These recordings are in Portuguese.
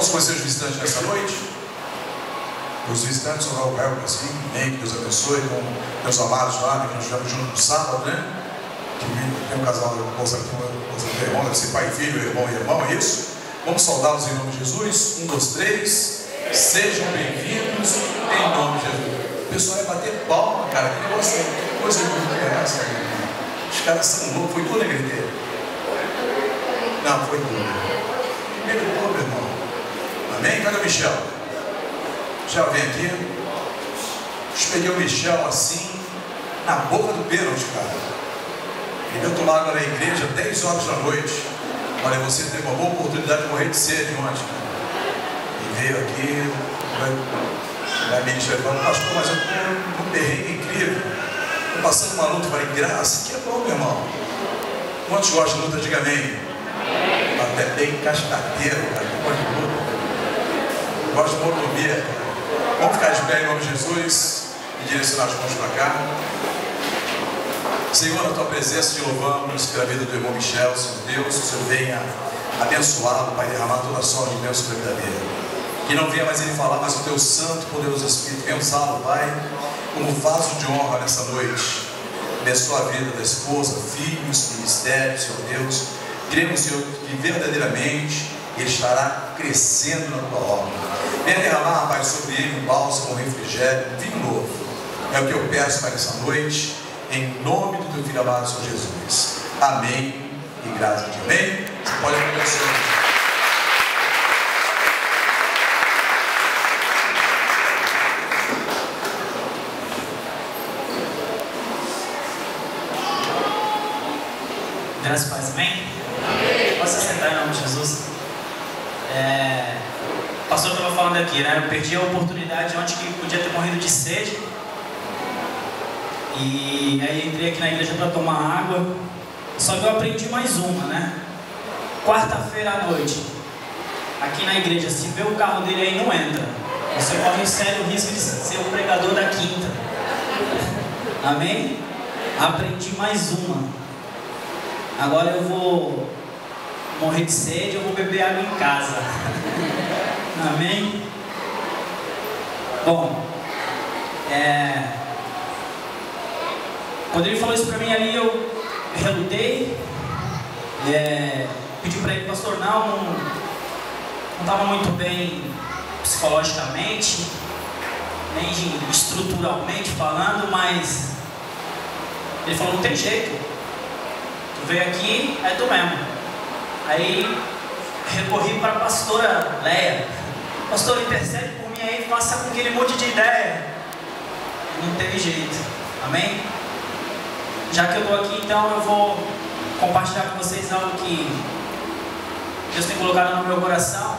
Vamos conhecer os visitantes nessa noite? Os visitantes são o Rafael Cassim, que Deus abençoe, com meus amados lá, né, que nós estivemos juntos no sábado, né? Que tem um casal, moça do irmão, deve ser pai e filho, irmão e irmão, é isso? Vamos saudá-los em nome de Jesus. 1, 2, 3. Sejam bem-vindos em nome de Jesus. O pessoal vai bater palma, cara. Que negócio, que coisa bonita é essa, cara? Os caras são loucos. Foi tudo, Negriteiro? Não, foi tudo. Primeiro tudo, meu irmão. Amém? Cadê o Michel? Michel, vem aqui. Eu peguei o Michel assim, na boca do pênalti, cara. Ele veio tomar água na igreja 10 horas da noite. Olha, você teve uma boa oportunidade de morrer de sede ontem, cara. E veio aqui, vai me dizer, pastor, mas eu estou num perrengue incrível. Estou passando uma luta. Falei, graça, que é bom, meu irmão. Quantos gostam de luta? Diga amém. Até bem cascateiro, cara. Eu gosto de luta. Eu gosto de mordomia. Vamos ficar de pé em nome de Jesus e direcionar as mãos para cá. Senhor, na tua presença te louvamos pela vida do irmão Michel, Senhor Deus, que o Senhor venha abençoá-lo, Pai, derramar toda a sorte de Deus sobre a vida dele. Que não venha mais ele falar, mas o teu santo e poderoso Espírito venha usá-lo, Pai, como vaso de honra nessa noite. Abençoa a vida da esposa, filhos, ministério, Senhor Deus. Cremos, Senhor, que verdadeiramente ele estará crescendo na tua obra. Venha derramar, Pai, sobre ele um bálsamo, um refrigério, um vinho novo. É o que eu peço, Pai, nessa noite. Em nome do teu filho amado, Senhor Jesus. Amém e graças a Deus. Amém? Você pode agradecer. Graças a Deus, amém? Amém. Posso sentar em nome de Jesus? O pastor estava falando aqui, né? Eu perdi a oportunidade ontem que podia ter morrido de sede. E aí entrei aqui na igreja para tomar água. Só que eu aprendi mais uma, né? Quarta-feira à noite, aqui na igreja, se vê o carro dele aí, não entra. Você corre um sério risco de ser o pregador da quinta. Amém? Aprendi mais uma. Agora eu vou morrer de sede, eu vou beber água em casa. Amém? Bom, quando ele falou isso pra mim ali, eu relutei, pedi pra ele, pastor, não estava muito bem psicologicamente, nem estruturalmente falando, mas ele falou, não tem jeito, tu veio aqui, é tu mesmo. Aí recorri para a pastora Leia, pastor, intercede por mim aí, faça com que ele mude de ideia. Não teve jeito, amém? Já que eu estou aqui, então eu vou compartilhar com vocês algo que Deus tem colocado no meu coração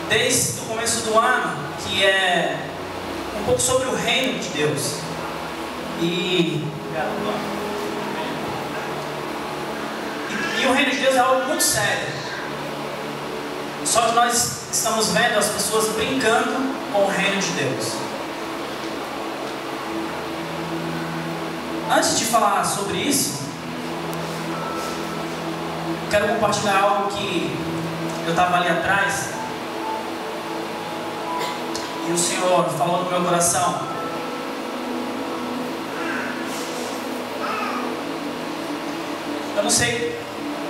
desde o começo do ano, que é um pouco sobre o reino de Deus. E o reino de Deus é algo muito sério. Só que nós estamos vendo as pessoas brincando com o reino de Deus. Antes de falar sobre isso, quero compartilhar algo que eu estava ali atrás e o Senhor falou no meu coração. Eu não sei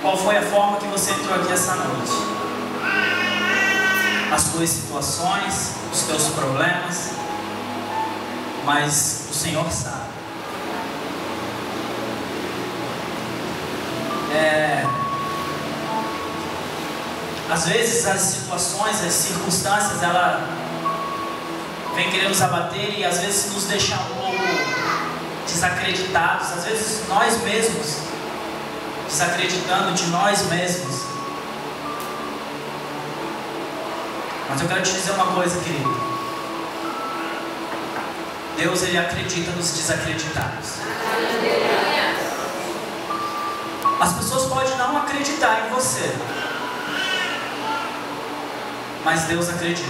qual foi a forma que você entrou aqui essa noite, as tuas situações, os teus problemas, mas o Senhor sabe. Às vezes as situações, as circunstâncias, ela vem querer nos abater e às vezes nos deixar um pouco desacreditados, às vezes nós mesmos desacreditando de nós mesmos. Mas eu quero te dizer uma coisa, querido. Deus, Ele acredita nos desacreditados. As pessoas podem não acreditar em você, mas Deus acredita.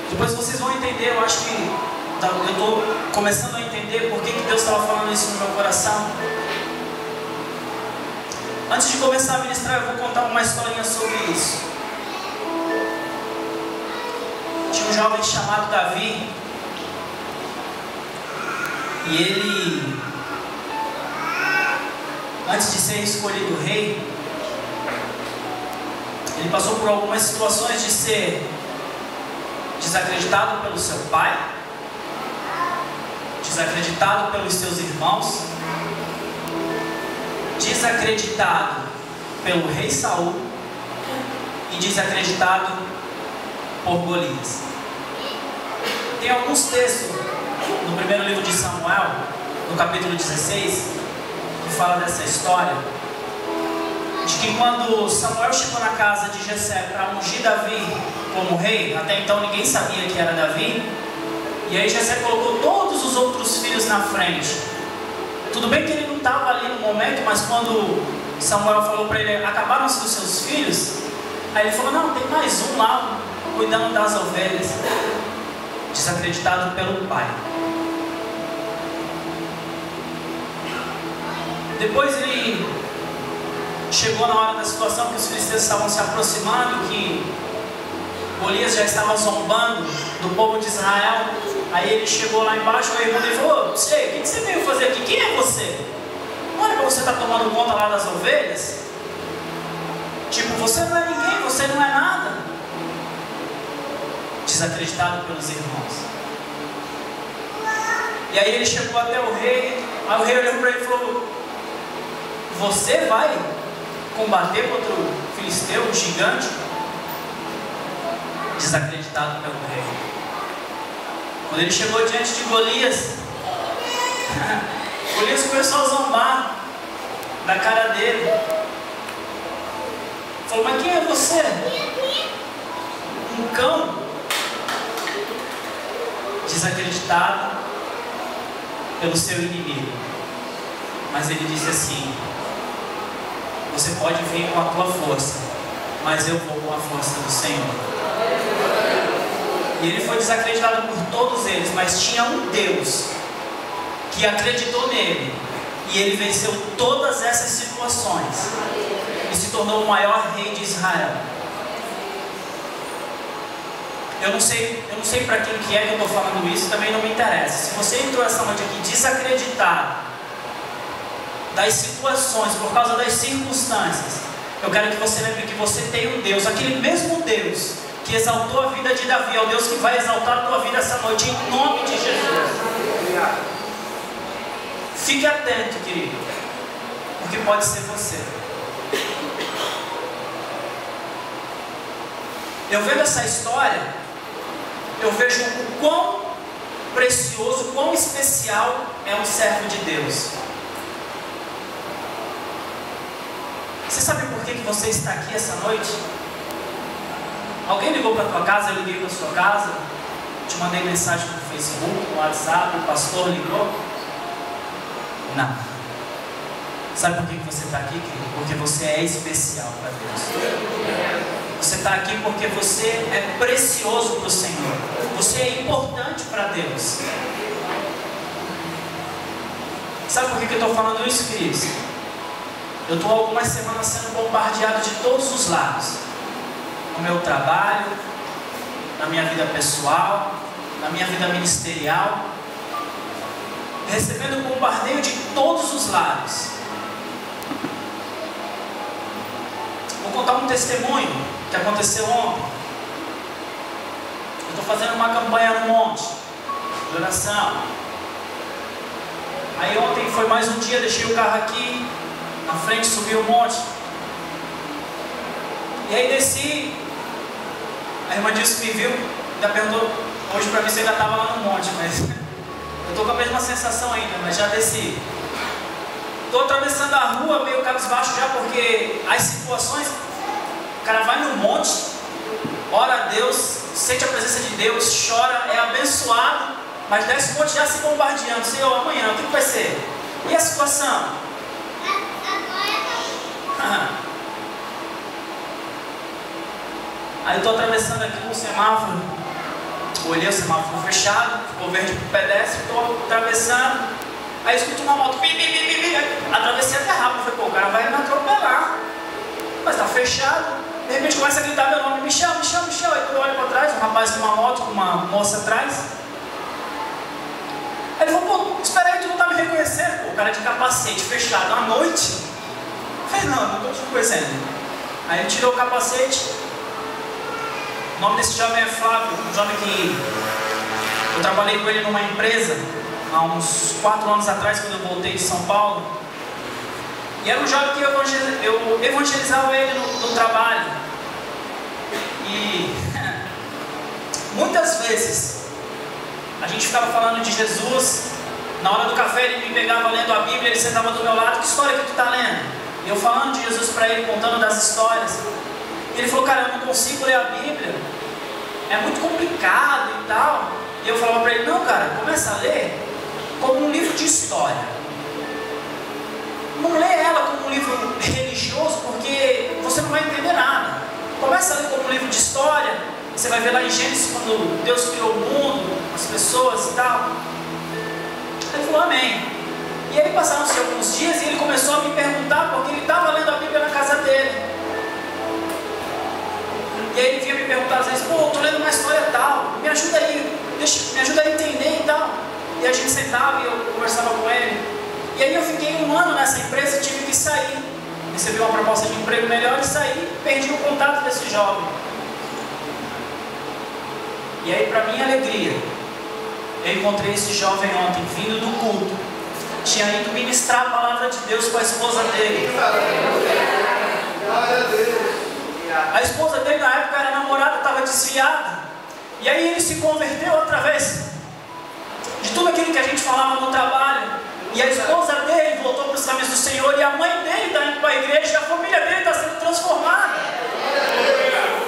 Depois vocês vão entender, eu acho que eu estou começando a entender por que Deus estava falando isso no meu coração. Antes de começar a ministrar, eu vou contar uma historinha sobre isso. Tinha um jovem chamado Davi, e ele, antes de ser escolhido rei, ele passou por algumas situações de ser desacreditado pelo seu pai, desacreditado pelos seus irmãos, desacreditado pelo rei Saul e desacreditado por Golias. Tem alguns textos no primeiro livro de Samuel, no capítulo 16, que fala dessa história, de que quando Samuel chegou na casa de Jessé para ungir Davi como rei, até então ninguém sabia que era Davi, e aí Jessé colocou todos os outros filhos na frente. Tudo bem que ele não estava ali no momento, mas quando Samuel falou para ele, acabaram-se dos seus filhos, aí ele falou, não, tem mais um lá cuidando das ovelhas. Desacreditado pelo pai. Depois ele chegou na hora da situação que os filisteus estavam se aproximando, que Golias já estava zombando do povo de Israel. Aí ele chegou lá embaixo, o irmão dele falou, o que você veio fazer aqui? Quem é você? Não era para você estar tomando conta lá das ovelhas? Tipo, você não é ninguém, você não é nada. Desacreditado pelos irmãos. E aí ele chegou até o rei, aí o rei olhou para ele e falou, você vai combater contra o filisteu, o gigante? Desacreditado pelo rei. Quando ele chegou diante de Golias, Golias começou a zombar da cara dele. Falou, mas quem é você? Um cão? Desacreditado pelo seu inimigo. Mas ele disse assim, você pode vir com a tua força, mas eu vou com a força do Senhor. E ele foi desacreditado por todos eles, mas tinha um Deus que acreditou nele, e ele venceu todas essas situações e se tornou o maior rei de Israel. Eu não sei para quem que é que eu estou falando isso, também não me interessa. Se você entrou essa noite aqui desacreditado das situações, por causa das circunstâncias, eu quero que você lembre que você tem um Deus, aquele mesmo Deus que exaltou a vida de Davi, é o Deus que vai exaltar a tua vida essa noite, em nome de Jesus. Fique atento, querido, porque pode ser você. Eu vendo essa história, eu vejo o quão precioso, quão especial é um servo de Deus. Você sabe por que você está aqui essa noite? Alguém ligou para a tua casa, eu liguei para a sua casa, te mandei mensagem no Facebook, no WhatsApp, o pastor ligou? Não. Sabe por que você está aqui, querido? Porque você é especial para Deus. Você está aqui porque você é precioso para o Senhor. Você é importante para Deus. Sabe por que eu estou falando isso, queridos? Eu estou há algumas semanas sendo bombardeado de todos os lados. No meu trabalho, na minha vida pessoal, na minha vida ministerial. Recebendo bombardeio de todos os lados. Vou contar um testemunho que aconteceu ontem. Eu estou fazendo uma campanha no monte de oração. Aí ontem foi mais um dia, deixei o carro aqui na frente, subi o monte. E aí desci. A irmã disse que me viu, ainda perguntou hoje para mim se eu ainda estava lá no monte, mas eu estou com a mesma sensação ainda, mas já desci. Estou atravessando a rua meio cabisbaixo já, porque as situações, o cara vai no monte, ora a Deus, sente a presença de Deus, chora, é abençoado, mas desce o monte já se bombardeando. Senhor, amanhã, o que vai ser? E a situação? Aí estou atravessando aqui um semáforo, olhei o semáforo fechado, ficou verde para o pedestre, estou atravessando, aí escuto uma moto, atravessei até rápido, falei, pô, o cara vai me atropelar. fechado. De repente começa a gritar meu nome, Michel, Michel, Michel. Aí quando eu olho para trás, um rapaz com uma moto, com uma moça atrás. Aí ele falou, pô, espera aí, tu não tá me reconhecendo? Pô, o cara de capacete, fechado, à noite. Eu falei, não tô te reconhecendo. Aí ele tirou o capacete. O nome desse jovem é Flávio, um jovem que eu trabalhei com ele numa empresa há uns 4 anos atrás, quando eu voltei de São Paulo. E era um jovem que eu evangelizava ele no trabalho. E muitas vezes a gente ficava falando de Jesus. Na hora do café ele me pegava lendo a Bíblia, ele sentava do meu lado, que história que tu está lendo? E eu falando de Jesus para ele, contando das histórias. E ele falou, cara, eu não consigo ler a Bíblia, é muito complicado e tal. E eu falava para ele, não cara, começa a ler como um livro de história. Não lê ela como um livro religioso, porque você não vai entender nada. Começa a ler como um livro de história. Você vai ver lá em Gênesis, quando Deus criou o mundo, as pessoas e tal. Ele falou, amém. E aí passaram-se alguns dias e ele começou a me perguntar, porque ele estava lendo a Bíblia na casa dele. E aí ele vinha me perguntar às vezes, pô, eu estou lendo uma história tal, me ajuda aí, me ajuda a entender e tal. E a gente sentava e eu conversava com ele. E aí eu fiquei 1 ano nessa empresa e tive que sair. Recebi uma proposta de emprego melhor e saí, perdi o contato desse jovem. E aí, para minha alegria, eu encontrei esse jovem ontem, vindo do culto. Tinha ido ministrar a palavra de Deus com a esposa dele. A esposa dele na época era namorada, estava desviada. E aí ele se converteu através de tudo aquilo que a gente falava no trabalho. E a esposa dele voltou para os caminhos do Senhor. E a mãe dele está indo para a igreja. E a família dele está sendo transformada.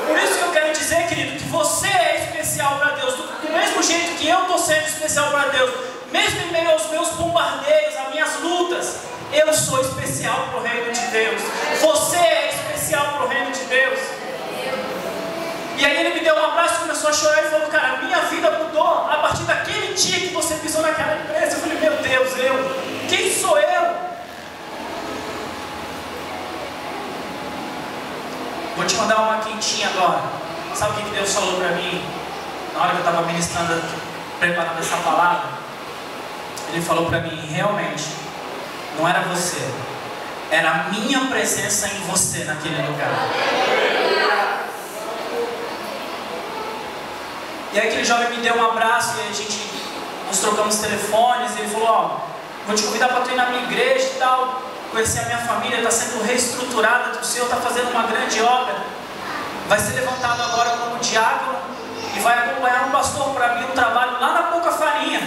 Por isso que eu quero dizer, querido, que você é especial para Deus. Do mesmo jeito que eu estou sendo especial para Deus. Mesmo em meio aos meus bombardeios, às minhas lutas, eu sou especial para o reino de Deus. Você é especial para o reino de Deus. E aí ele me deu um abraço e começou a chorar e falou, cara, minha vida mudou a partir daquele dia que você pisou naquela empresa. Eu falei, meu Deus, quem sou eu? Vou te mandar uma quentinha agora. Sabe o que Deus falou para mim? Na hora que eu estava ministrando, preparando essa palavra, Ele falou para mim, realmente, não era você, era a minha presença em você naquele lugar. E aí aquele jovem me deu um abraço e nós trocamos telefones. E ele falou, ó, vou te convidar para tu ir na minha igreja e tal, conhecer a minha família, está sendo reestruturada, o Senhor está fazendo uma grande obra, vai ser levantado agora como diácono e vai acompanhar um pastor para abrir um trabalho lá na Pouca Farinha.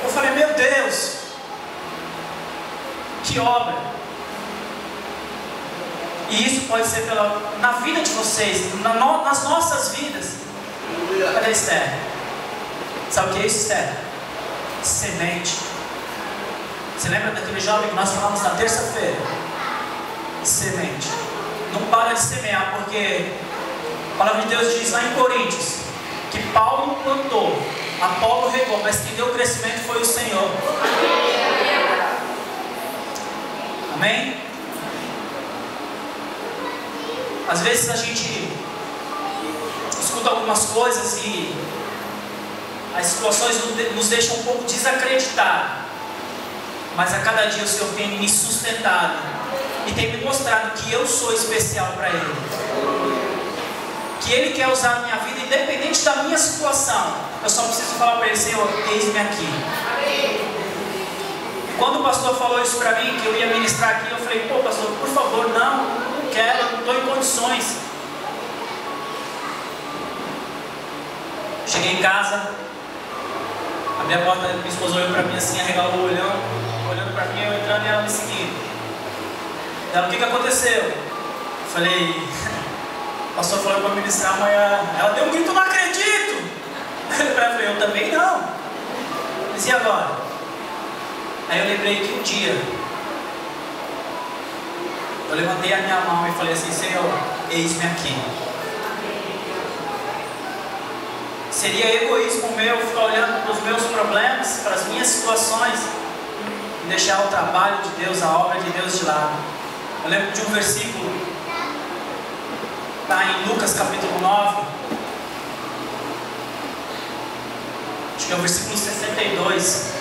Eu falei, meu Deus, que obra! E isso pode ser na vida de vocês, nas nossas vidas. Cadê Esther? Sabe o que é isso, Esther? Semente. Você lembra daquele jovem que nós falamos na terça-feira? Semente. Não para de semear, porque a palavra de Deus diz lá em Coríntios que Paulo plantou, Apolo regou, mas quem deu o crescimento foi o Senhor. Amém? Às vezes a gente escuta algumas coisas e as situações nos deixam um pouco desacreditados. Mas a cada dia o Senhor tem me sustentado e tem me mostrado que eu sou especial para Ele. Que Ele quer usar a minha vida independente da minha situação. Eu só preciso falar para Ele, Senhor, eis-me aqui. E quando o pastor falou isso para mim, que eu ia ministrar aqui, eu falei, pô pastor, por favor, não quero, eu não estou em condições. Cheguei em casa, abri a porta, minha esposa olhou para mim assim, arregalou o olhão, olhando para mim, eu entrando e ela me seguindo. Ela, o que aconteceu? Eu falei, o pastor falou para ministrar amanhã. Ela deu um grito, não acredito! Eu falei, eu também não. Eu disse, e agora? Aí eu lembrei que um dia eu levantei a minha mão e falei assim, Senhor, eis-me aqui. Seria egoísmo meu ficar olhando para os meus problemas, para as minhas situações e deixar o trabalho de Deus, a obra de Deus de lado. Eu lembro de um versículo, está em Lucas capítulo 9, acho que é o versículo 62.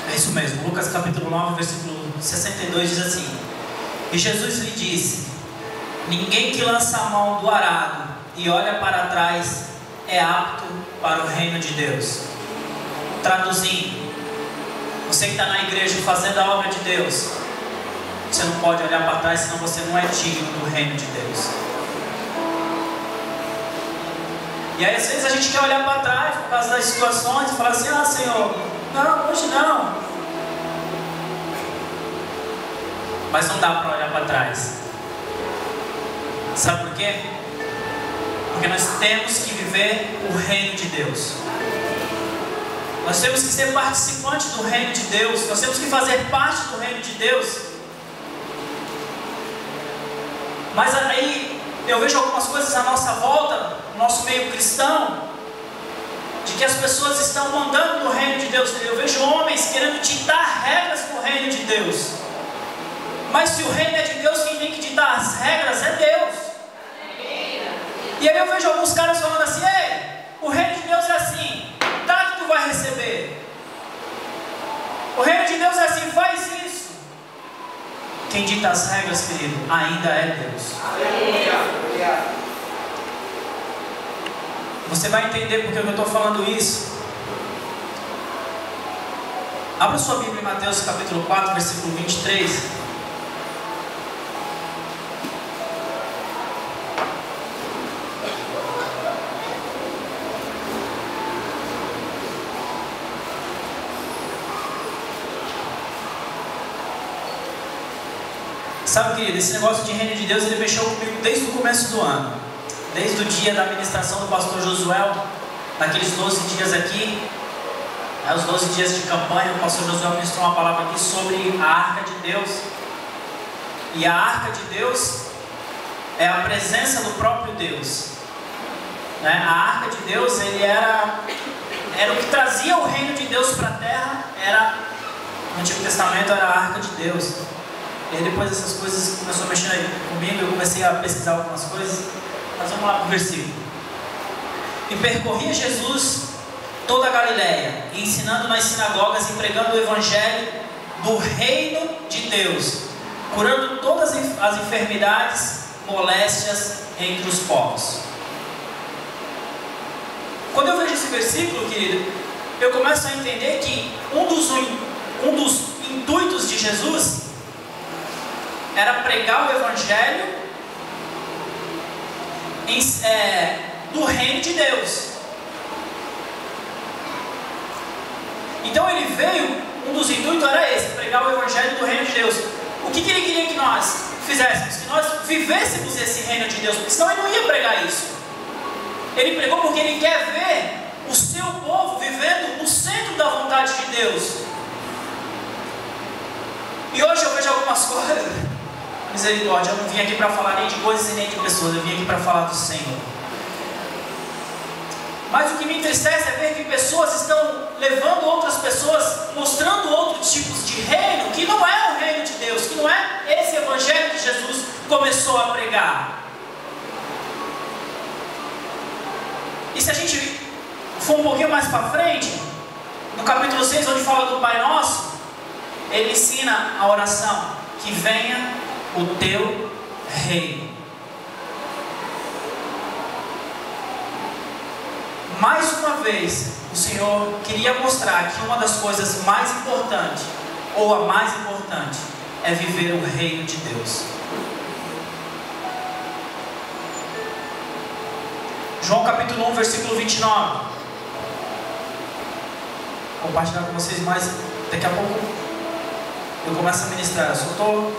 É isso mesmo, Lucas capítulo 9, versículo 62 diz assim: E Jesus lhe disse: Ninguém que lança a mão do arado e olha para trás é apto para o reino de Deus. Traduzindo, você que está na igreja fazendo a obra de Deus, você não pode olhar para trás, senão você não é digno do reino de Deus. E aí às vezes a gente quer olhar para trás por causa das situações e falar assim: ah, Senhor, não, hoje não. Mas não dá para olhar para trás. Sabe por quê? Porque nós temos que viver o reino de Deus. Nós temos que ser participantes do reino de Deus. Nós temos que fazer parte do reino de Deus. Mas aí eu vejo algumas coisas à nossa volta, no nosso meio cristão, de que as pessoas estão mandando no reino de Deus. Eu vejo homens querendo ditar regras para o reino de Deus. Mas se o reino é de Deus, quem tem que ditar as regras é Deus. E aí eu vejo alguns caras falando assim: ei, o reino de Deus é assim, dá que tu vai receber. O reino de Deus é assim, faz isso. Quem dita as regras, querido, ainda é Deus. Você vai entender porque eu estou falando isso. Abra sua Bíblia em Mateus capítulo 4, versículo 23. Sabe, querido, esse negócio de reino de Deus, ele mexeu comigo desde o começo do ano. Desde o dia da ministração do pastor Josué, naqueles 12 dias aqui, os 12 dias de campanha, o pastor Josué ministrou uma palavra aqui sobre a arca de Deus. E a arca de Deus é a presença do próprio Deus. A arca de Deus, ele era o que trazia o reino de Deus para a terra. No Antigo Testamento era a arca de Deus. E aí depois essas coisas começou a mexer comigo, eu comecei a pesquisar algumas coisas. Mas vamos lá para o versículo. E percorria Jesus toda a Galileia, ensinando nas sinagogas e pregando o evangelho do reino de Deus, curando todas as enfermidades, moléstias entre os povos. Quando eu vejo esse versículo, querido, eu começo a entender que um dos intuitos de Jesus era pregar o evangelho do reino de Deus. Então ele veio, um dos intuitos era esse, pregar o evangelho do reino de Deus. O que ele queria que nós fizéssemos? Que nós vivêssemos esse reino de Deus, porque senão ele não ia pregar isso. Ele pregou porque ele quer ver o seu povo vivendo no centro da vontade de Deus. E hoje eu vejo algumas coisas, misericórdia, eu não vim aqui para falar nem de coisas e nem de pessoas, eu vim aqui para falar do Senhor. Mas o que me entristece é ver que pessoas estão levando outras pessoas, mostrando outros tipos de reino, que não é o reino de Deus, que não é esse evangelho que Jesus começou a pregar. E se a gente for um pouquinho mais para frente, no capítulo 6, onde fala do Pai Nosso, ele ensina a oração: que venha o teu reino. Mais uma vez, o Senhor queria mostrar que uma das coisas mais importantes, ou a mais importante, é viver o reino de Deus. João capítulo 1, versículo 29. Vou compartilhar com vocês mais. Daqui a pouco eu começo a ministrar. Eu só estou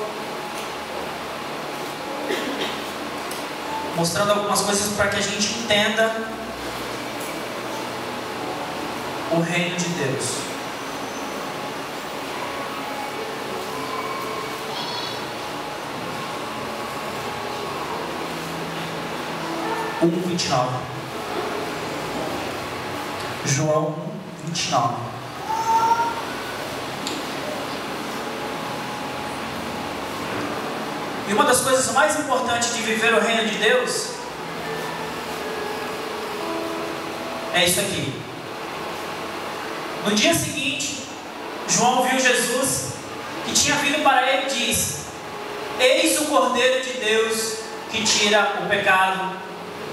mostrando algumas coisas para que a gente entenda o reino de Deus. João 1:29. João 1:29. E uma das coisas mais importantes de viver o reino de Deus é isso aqui. No dia seguinte, João viu Jesus que tinha vindo para ele e disse: eis o Cordeiro de Deus que tira o pecado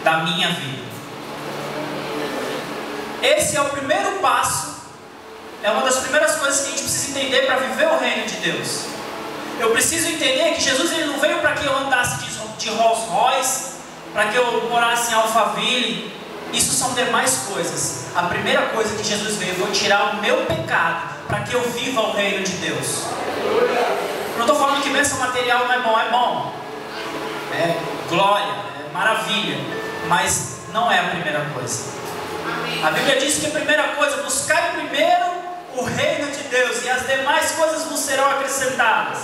da minha vida. Esse é o primeiro passo, é uma das primeiras coisas que a gente precisa entender para viver o reino de Deus. Eu preciso entender que Jesus ele não veio para que eu andasse de Rolls Royce, para que eu morasse em Alphaville. Isso são demais coisas. A primeira coisa que Jesus veio foi tirar o meu pecado, para que eu viva o reino de Deus. Eu não estou falando que bênção material não é bom, é bom. É glória, é maravilha. Mas não é a primeira coisa. A Bíblia diz que a primeira coisa, buscai primeiro o reino de Deus, e as demais coisas vos serão acrescentadas.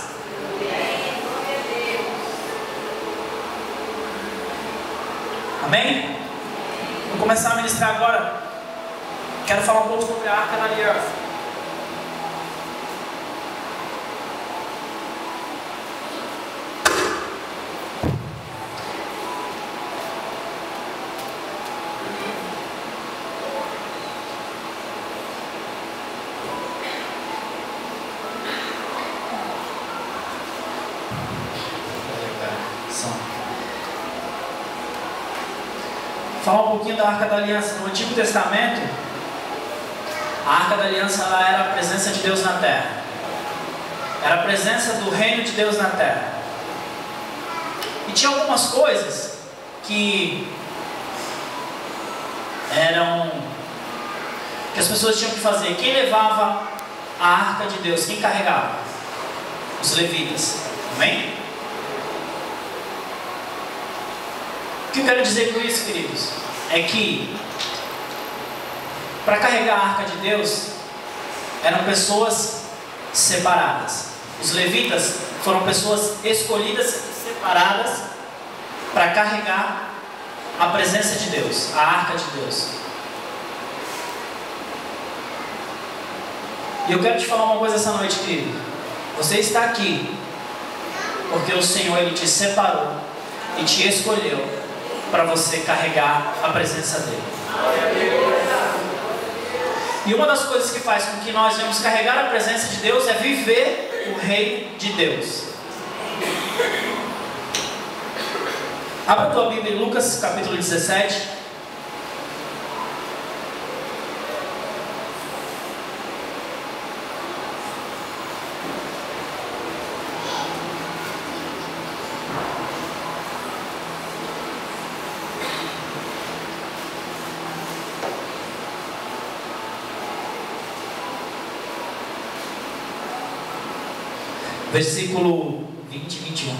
Amém? Vou começar a ministrar agora. Quero falar um pouco sobre a Arca da Aliança. Falar um pouquinho da Arca da Aliança. No Antigo Testamento, a Arca da Aliança ela era a presença de Deus na terra. Era a presença do reino de Deus na terra. E tinha algumas coisas que as pessoas tinham que fazer. Quem levava a Arca de Deus? Quem carregava? Os levitas. Amém? O que eu quero dizer com isso, queridos? É que para carregar a Arca de Deus eram pessoas separadas. Os levitas foram pessoas escolhidas, separadas, para carregar a presença de Deus, a Arca de Deus. E eu quero te falar uma coisa essa noite, querido. Você está aqui porque o Senhor ele te separou e te escolheu para você carregar a presença dele. E uma das coisas que faz com que nós venhamos carregar a presença de Deus é viver o reino de Deus. Abra a tua Bíblia em Lucas capítulo 17. Versículo 20 e 21.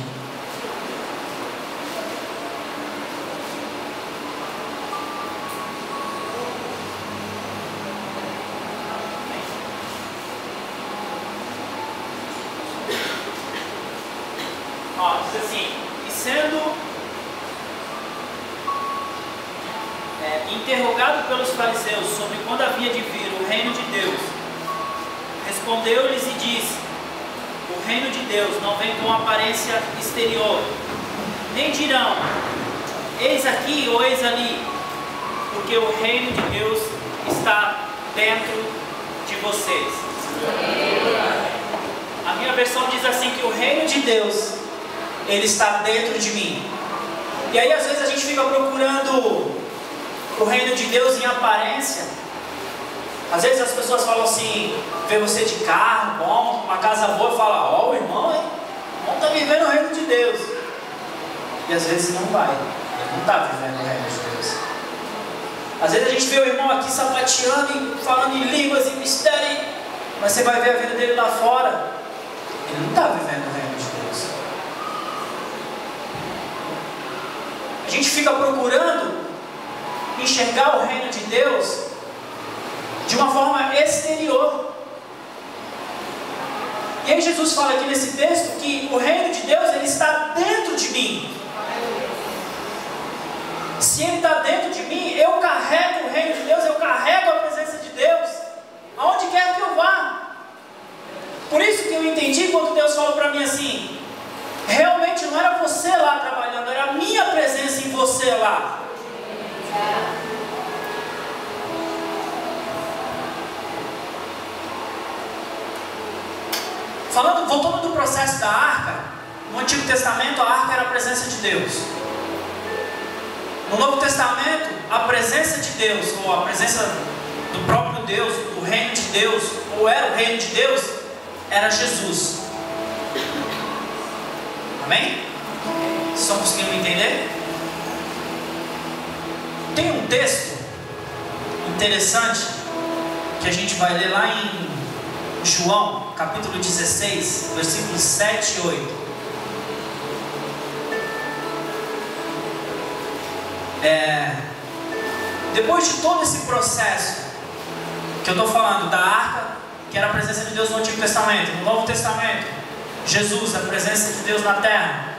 Diz assim: e sendo interrogado pelos fariseus sobre quando havia de vir o reino de Deus, respondeu-lhes e disse: o reino de Deus não vem com aparência exterior, nem dirão, eis aqui ou eis ali, porque o reino de Deus está dentro de vocês. A minha versão diz assim, que o reino de Deus, ele está dentro de mim. E aí às vezes a gente fica procurando o reino de Deus em aparência. Às vezes as pessoas falam assim, vê você de carro, bom, uma casa boa, e fala, ó, o irmão está vivendo o reino de Deus. E às vezes não vai, ele não está vivendo o reino de Deus. Às vezes a gente vê o irmão aqui sapateando e falando em línguas e mistério, mas você vai ver a vida dele lá fora, ele não está vivendo o reino de Deus. A gente fica procurando enxergar o reino de Deus de uma forma exterior. E aí Jesus fala aqui nesse texto que o reino de Deus, ele está dentro de mim. Se ele está dentro de mim, eu carrego o reino de Deus, eu carrego a presença de Deus, aonde quer que eu vá. Por isso que eu entendi quando Deus falou para mim assim: realmente não era você lá trabalhando, era a minha presença em você lá. Voltando do processo da arca, no Antigo Testamento a arca era a presença de Deus. No Novo Testamento, a presença de Deus, ou a presença do próprio Deus, do reino de Deus, ou era o reino de Deus, era Jesus. Amém? Vocês estão conseguindo me entender? Tem um texto interessante que a gente vai ler lá em João, capítulo 16, versículos 7 e 8. Depois de todo esse processo que eu estou falando da arca, que era a presença de Deus no Antigo Testamento, no Novo Testamento, Jesus, a presença de Deus na terra,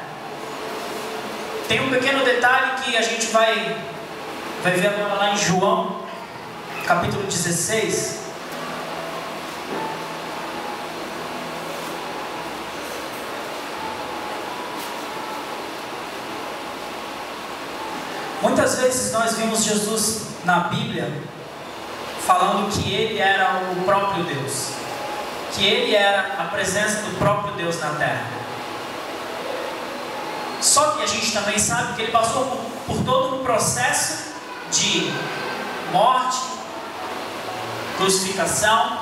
tem um pequeno detalhe que a gente vai ver agora lá em João, capítulo 16. Muitas vezes nós vimos Jesus na Bíblia falando que Ele era o próprio Deus, que Ele era a presença do próprio Deus na terra. Só que a gente também sabe que Ele passou por todo um processo de morte, crucificação,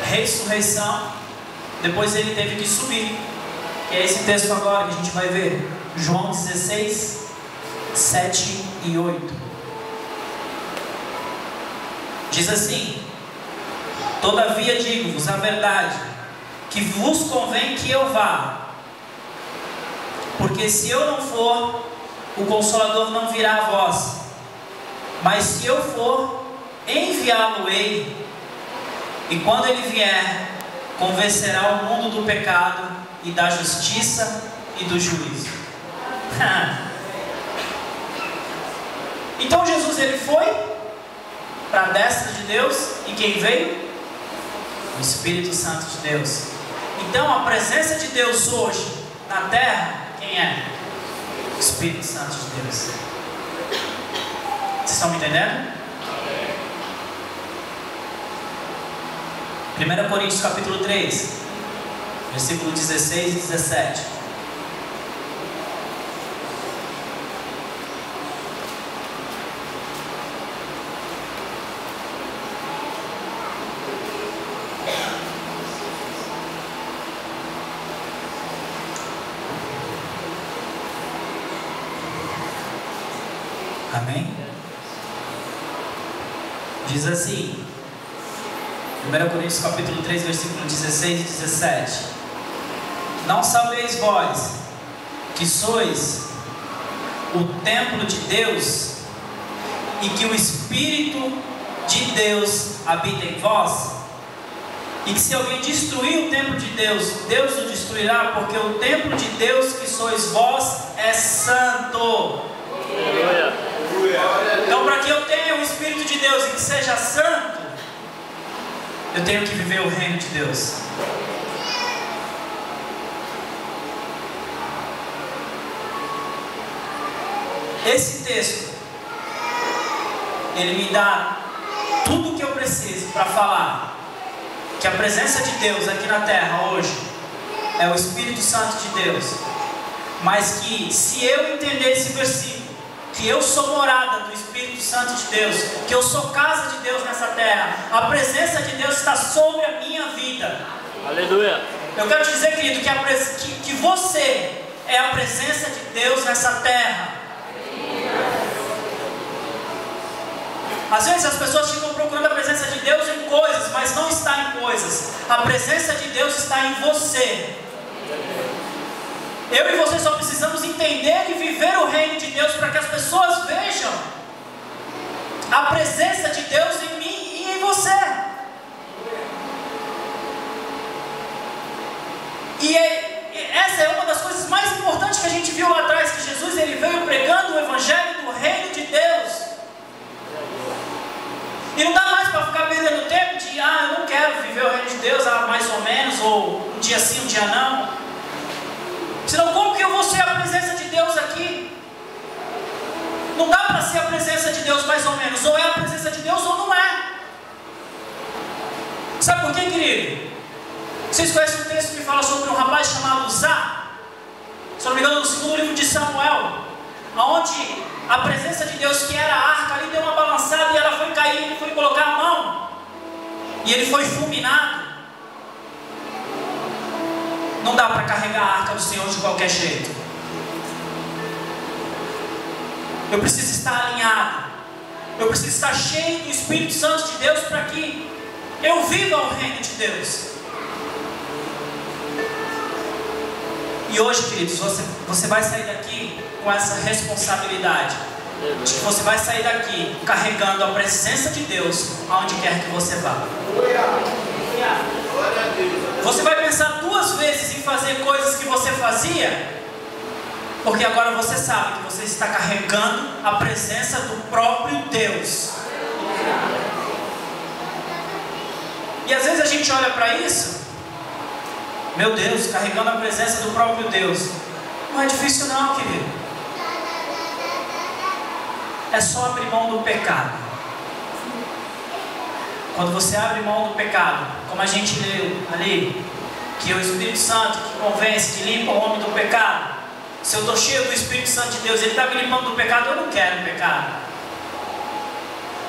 ressurreição. Depois Ele teve que subir, que é esse texto agora que a gente vai ver, João 16, 7 e 8. Diz assim: todavia digo-vos a verdade, que vos convém que eu vá, porque se eu não for, o Consolador não virá a vós, mas se eu for, enviá-lo-ei, e quando ele vier, convencerá o mundo do pecado e da justiça e do juízo. Então Jesus, ele foi para a destra de Deus, e quem veio? O Espírito Santo de Deus. Então a presença de Deus hoje na terra, quem é? O Espírito Santo de Deus. Vocês estão me entendendo? 1 Coríntios capítulo 3, versículo 16 e 17. Amém? Diz assim, 1 Coríntios capítulo 3, versículo 16 e 17. Não sabeis vós que sois o templo de Deus, e que o Espírito de Deus habita em vós? E que se alguém destruir o templo de Deus, Deus o destruirá, porque o templo de Deus que sois vós é santo. Então, para que eu tenha o Espírito de Deus e que seja santo, eu tenho que viver o reino de Deus. Esse texto, ele me dá tudo o que eu preciso para falar que a presença de Deus aqui na terra hoje é o Espírito Santo de Deus. Mas que se eu entender esse versículo, que eu sou morada do Espírito Santo de Deus, que eu sou casa de Deus nessa terra, a presença de Deus está sobre a minha vida. Aleluia. Eu quero te dizer, querido, que você é a presença de Deus nessa terra. Às vezes as pessoas ficam procurando a presença de Deus em coisas, mas não está em coisas. A presença de Deus está em você. Eu e você só precisamos entender e viver o reino de Deus para que as pessoas vejam a presença de Deus em mim e em você. E essa é uma das coisas mais importantes que a gente viu lá atrás, que Jesus ele veio pregando o evangelho do reino de Deus. E não dá mais para ficar perdendo tempo de, eu não quero viver o reino de Deus, mais ou menos, ou um dia sim, um dia não. Senão como que eu vou ser a presença de Deus aqui? Não dá para ser a presença de Deus mais ou menos, ou é a presença de Deus ou não é. Sabe por quê, querido? Vocês conhecem um texto que fala sobre um rapaz chamado Zá? Se não me engano, no segundo livro de Samuel, onde a presença de Deus, que era a arca, ali deu uma balançada e ela foi cair, ele foi colocar a mão e ele foi fulminado. Não dá para carregar a arca do Senhor de qualquer jeito. Eu preciso estar alinhado, eu preciso estar cheio do Espírito Santo de Deus para que eu viva o reino de Deus. E hoje, queridos, você vai sair daqui com essa responsabilidade de que você vai sair daqui carregando a presença de Deus aonde quer que você vá. Você vai pensar 2 vezes em fazer coisas que você fazia, porque agora você sabe que você está carregando a presença do próprio Deus. E às vezes a gente olha para isso, meu Deus, carregando a presença do próprio Deus. Não é difícil não, querido. É só abrir mão do pecado. Quando você abre mão do pecado, como a gente leu ali, que é o Espírito Santo que convence, que limpa o homem do pecado. Se eu estou cheio do Espírito Santo de Deus, Ele está me limpando do pecado, eu não quero pecado.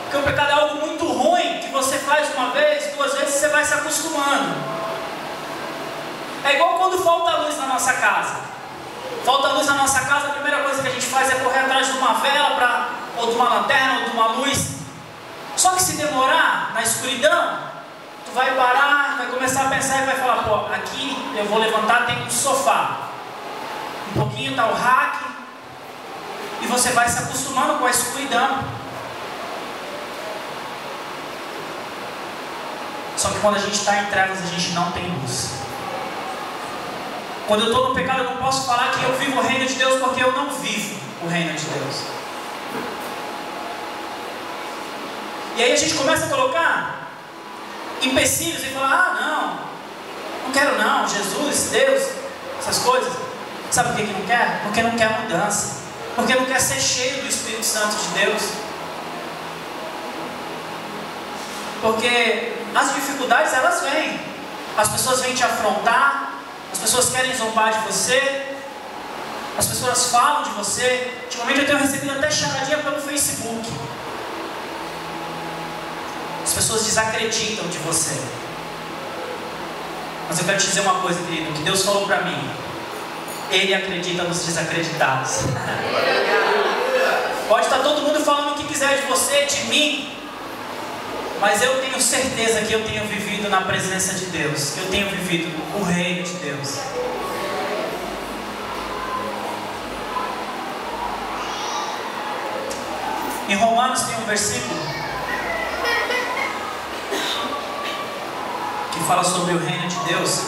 Porque o pecado é algo muito ruim, que você faz uma vez, 2 vezes, você vai se acostumando. É igual quando falta luz na nossa casa. Falta luz na nossa casa, a primeira coisa que a gente faz é correr atrás de uma vela, ou de uma lanterna, ou de uma luz. Só que se demorar na escuridão, tu vai parar, vai começar a pensar e vai falar, aqui eu vou levantar, tem um sofá. Um pouquinho está o rack, e você vai se acostumando com a escuridão. Só que quando a gente está em trevas, a gente não tem luz. Quando eu estou no pecado, eu não posso falar que eu vivo o reino de Deus, porque eu não vivo o reino de Deus. E aí a gente começa a colocar empecilhos e falar, não quero não, Jesus, Deus, essas coisas. Sabe por que não quer? Porque não quer mudança. Porque não quer ser cheio do Espírito Santo de Deus. Porque as dificuldades, elas vêm. As pessoas vêm te afrontar. As pessoas querem zombar de você. As pessoas falam de você. Ultimamente eu tenho recebido até charadinha pelo Facebook. As pessoas desacreditam de você. Mas eu quero te dizer uma coisa, querido, que Deus falou para mim. Ele acredita nos desacreditados. Pode estar todo mundo falando o que quiser de você, de mim, mas eu tenho certeza que eu tenho vivido na presença de Deus, que eu tenho vivido o reino de Deus. Em Romanos tem um versículo que fala sobre o reino de Deus,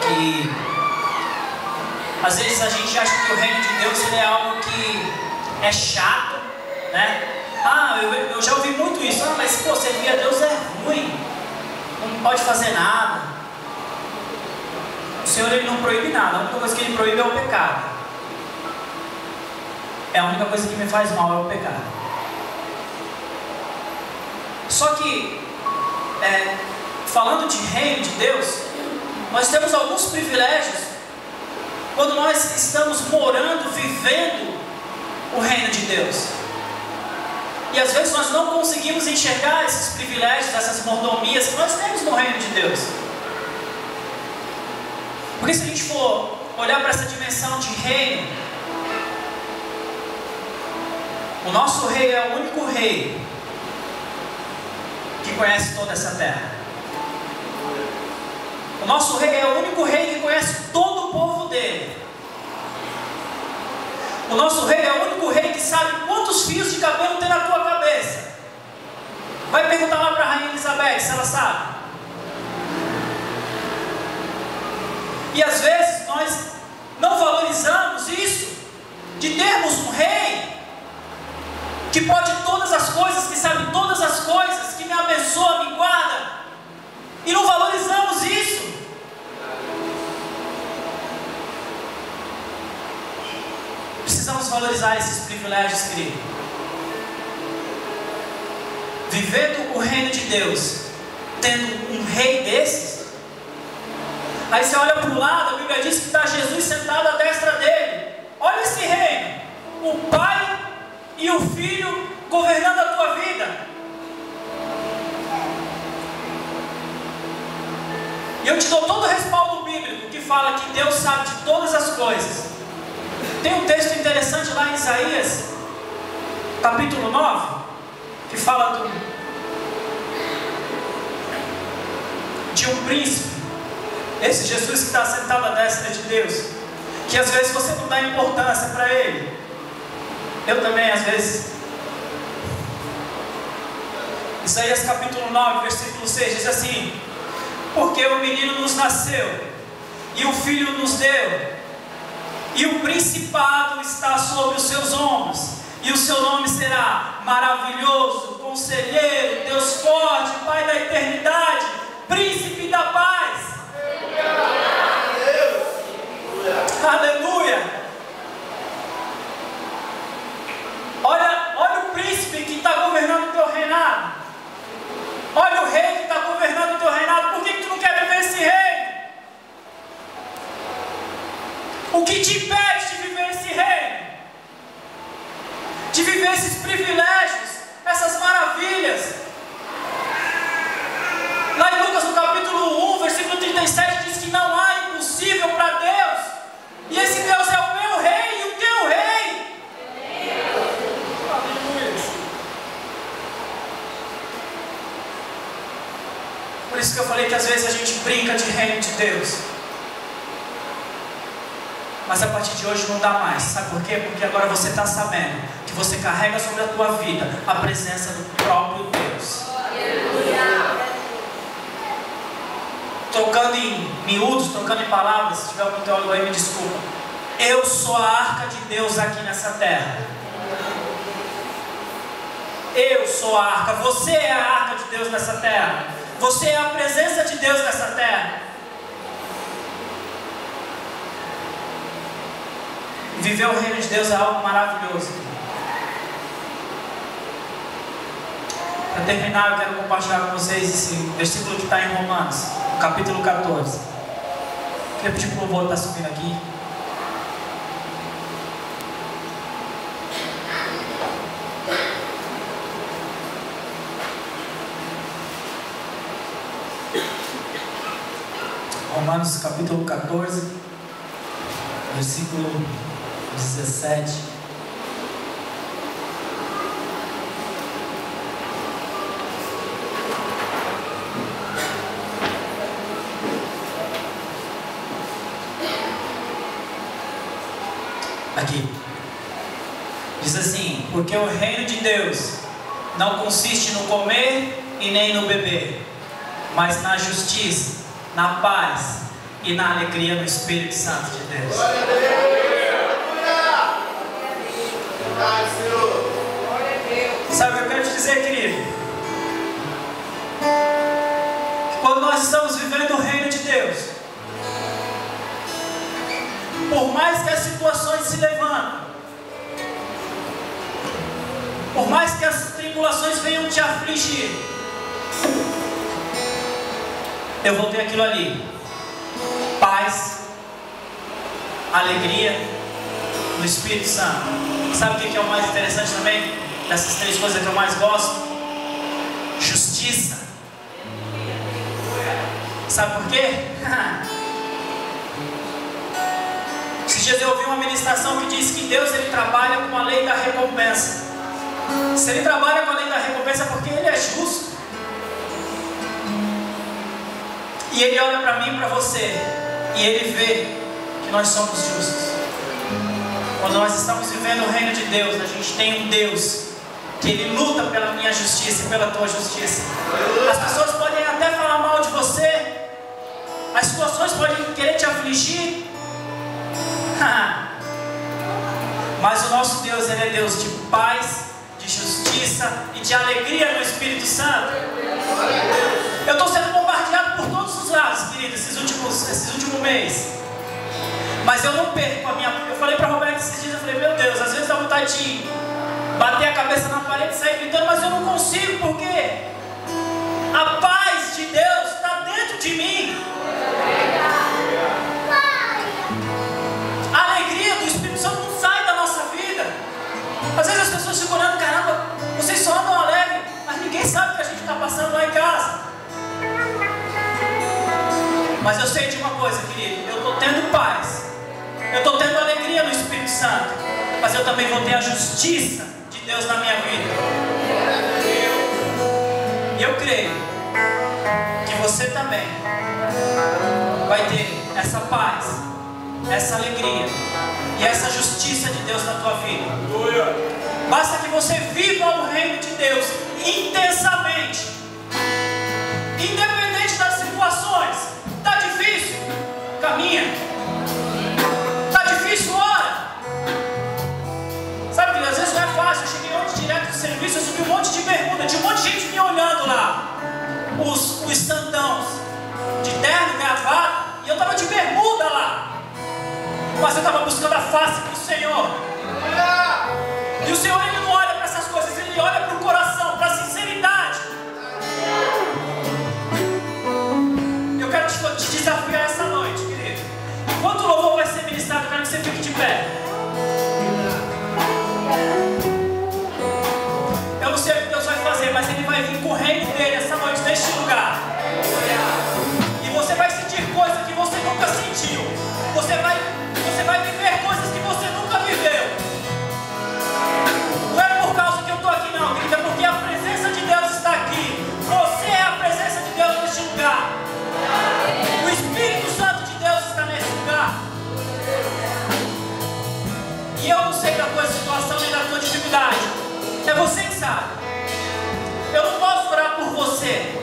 que às vezes a gente acha que o reino de Deus ele é algo que é chato, né? Eu já ouvi muito isso. Mas servir a Deus é ruim, não pode fazer nada. O Senhor ele não proíbe nada, a única coisa que Ele proíbe é o pecado. É a única coisa que me faz mal, é o pecado. Só que falando de reino de Deus, nós temos alguns privilégios quando nós estamos morando, vivendo o reino de Deus. E às vezes nós não conseguimos enxergar esses privilégios, essas mordomias que nós temos no reino de Deus. Porque se a gente for olhar para essa dimensão de reino, o nosso rei é o único rei que conhece toda essa terra. O nosso rei é o único rei que conhece todo o povo dele. O nosso rei é o único rei que sabe quantos fios de cabelo tem na tua cabeça. Vai perguntar lá para a rainha Elizabeth se ela sabe. E às vezes nós não valorizamos isso, de termos um rei que pode todas as coisas, que sabe todas as coisas, que me abençoa, me guarda, e não valorizamos isso. Precisamos valorizar esses privilégios, querido. Vivendo o reino de Deus, tendo um rei desses. Aí você olha para o lado, a Bíblia diz que está Jesus sentado à destra dele. Olha esse reino, o Pai e o Filho governando a tua vida. E eu te dou todo o respaldo bíblico que fala que Deus sabe de todas as coisas. Tem um texto interessante lá em Isaías, capítulo 9, que fala de um príncipe, esse Jesus que está sentado à destra de Deus, que às vezes você não dá importância para ele. Eu também, às vezes. Isaías capítulo 9, versículo 6 diz assim: porque o menino nos nasceu, e o filho nos deu, e o principado está sobre os seus ombros, e o seu nome será Maravilhoso, Conselheiro, Deus Forte, Pai da Eternidade, Príncipe da Paz. Aleluia! Olha o príncipe que está governando o teu reinado. Olha o rei que está governando o teu reinado. Por que tu não quer viver esse reino? O que te impede de viver esse reino? De viver esses privilégios, essas maravilhas? Lá em Lucas no capítulo 1, versículo 37 diz que não há impossível para Deus. E esse Deus é o meu rei e o teu rei. Por isso que eu falei que às vezes a gente brinca de reino de Deus. Mas a partir de hoje não dá mais. Sabe por quê? Porque agora você está sabendo que você carrega sobre a tua vida a presença do próprio Deus. Trocando em miúdos, trocando em palavras, se tiver algum teólogo aí, me desculpa. Eu sou a arca de Deus aqui nessa terra. Eu sou a arca. Você é a arca de Deus nessa terra. Você é a presença de Deus nessa terra. Viver o reino de Deus é algo maravilhoso. Para terminar, eu quero compartilhar com vocês esse versículo que está em Romanos, capítulo 14. Queria pedir para o louvor estar subindo aqui. Romanos capítulo 14, versículo 17. Aqui diz assim: porque o reino de Deus não consiste no comer e nem no beber, mas na justiça, na paz e na alegria no Espírito Santo de Deus. Sabe o que eu quero te dizer, querido? Que quando nós estamos vivendo o reino de Deus, por mais que as situações se levantem, por mais que as tribulações venham te afligir, eu vou ter aquilo ali: paz, alegria no Espírito Santo. Sabe o que é o mais interessante também? Dessas três coisas que eu mais gosto: justiça. Sabe por quê? Esses dias eu ouvi uma ministração que diz que Deus ele trabalha com a lei da recompensa. Se ele trabalha com a lei da recompensa é porque ele é justo. E Ele olha para mim e para você, e Ele vê que nós somos justos. Quando nós estamos vivendo o reino de Deus, a gente tem um Deus que Ele luta pela minha justiça e pela tua justiça. As pessoas podem até falar mal de você, as situações podem querer te afligir, mas o nosso Deus, Ele é Deus de paz, de justiça e de alegria no Espírito Santo. Eu estou sendo bombardeado por todos os lados, querido, esses últimos meses. Mas eu não perco a minha... Eu falei para a Roberta esses dias, eu falei, meu Deus, às vezes dá vontade de bater a cabeça na parede e sair gritando, mas eu não consigo, porque a paz de Deus está dentro de mim. A alegria do Espírito Santo não sai da nossa vida. Às vezes as pessoas ficam olhando, caramba, vocês só andam alegre, mas ninguém sabe o que a gente está passando lá em casa. Mas eu sei de uma coisa, querido, eu estou tendo paz, eu estou tendo alegria no Espírito Santo, mas eu também vou ter a justiça de Deus na minha vida. E eu creio que você também vai ter essa paz, essa alegria e essa justiça de Deus na tua vida. Basta que você viva o reino de Deus intensamente, independente das situações. Está difícil? Caminha. Está difícil? Ora. Sabe que às vezes não é fácil. Eu cheguei ontem direto do serviço, eu subi um monte de bermuda, tinha um monte de gente me olhando lá. Os santãos de terno, gravata, e eu estava de bermuda lá. Mas eu estava buscando a face do Senhor. E o Senhor, Ele não olha para essas coisas, Ele olha para o coração, para a sinceridade. Eu quero te desafiar essa noite, querido. Enquanto o louvor vai ser ministrado, eu quero que você fique de pé. Eu não sei o que Deus vai fazer, mas Ele vai vir com o reino dele essa noite, neste lugar. E você vai sentir coisas que você nunca sentiu. Você vai viver coisas que você nunca viveu. Não é por causa que eu estou aqui não, querida, é porque a presença de Deus está aqui. Você é a presença de Deus neste lugar. O Espírito Santo de Deus está nesse lugar. E eu não sei da tua situação nem da tua dificuldade. É você que sabe. Eu não posso orar por você.